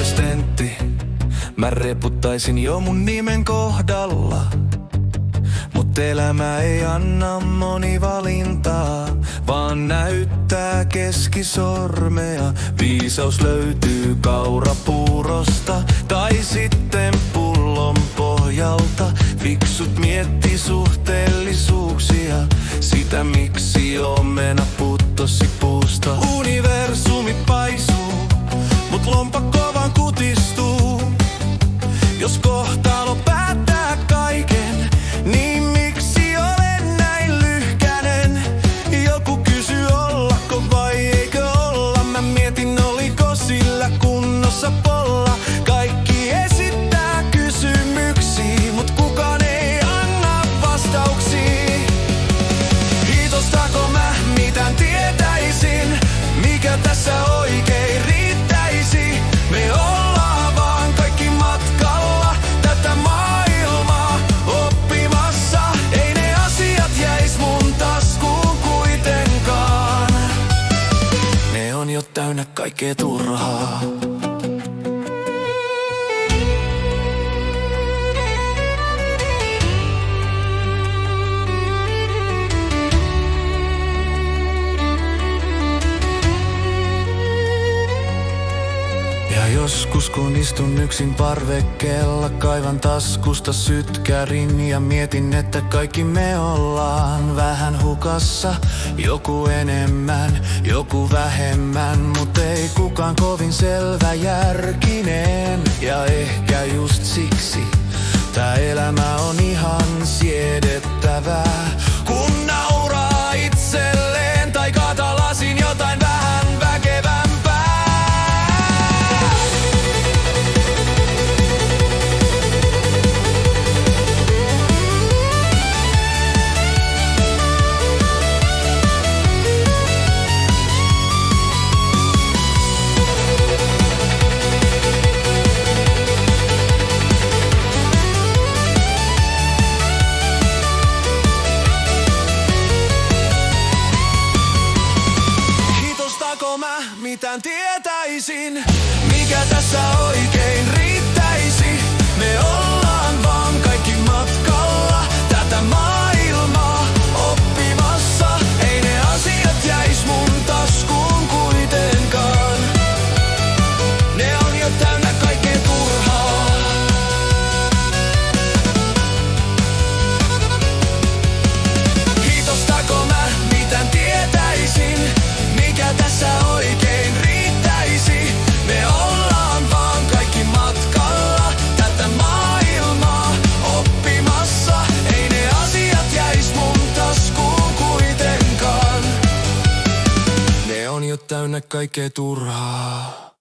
ois tentti, mä reputtaisin jo mun nimen kohdalla. Mut elämä ei anna monivalintaa, vaan näyttää keskisormea. Viisaus löytyy kaurapuurosta tai sitten pullon pohjalta. Fiksut mietti suhteellisuuksia, sitä miksi omena puttosi puusta. Universumi paisuu, mut lompakko vaan kutistuu. Jos kohtalo päättää kaiken, niin miksi olen näin lyhkänen? Joku kysyy ollako vai eikö olla. Mä mietin oliko sillä kunnossa polla. Kaikki esittää kysymyksiä, mut kukaan ei anna vastauksia. Hitostako mä mitään tietäisin, mikä tässä oikein riittäisi? Me ollaan vaan kaikki matkalla tätä maailmaa oppimassa. Ei ne asiat jäis mun taskuun kuitenkaan. Ne on jo täynnä kaikkea turhaa. Ja joskus kun istun yksin parvekkeella, kaivan taskusta sytkärin ja mietin, että kaikki me ollaan vähän hukassa. Joku enemmän, joku vähemmän, mut ei kukaan kovin selväjärkinen. Ja ehkä just siksi tää elämä on ihan siedettävää, kun nauraa itselleen tai kaataa lasin jotain vähän väkevämpää. Mitään tietäisin, mikä tässä oikein riittäisi. Me ollaan vaan kaikki matkalla tätä maailmaa oppimassa. Ei ne asiat jäis mun taskuun kuitenkaan. Ne on jo täynnä kaikkea turhaa. Hitostako mä mitään tietäisin, mikä tässä oikein riittäisi? Me ollaan vaan kaikki matkalla tätä maailmaa oppimassa. Ei ne asiat jäis mun taskuun kuitenkaan. Ne on jo täynnä kaikkea turhaa.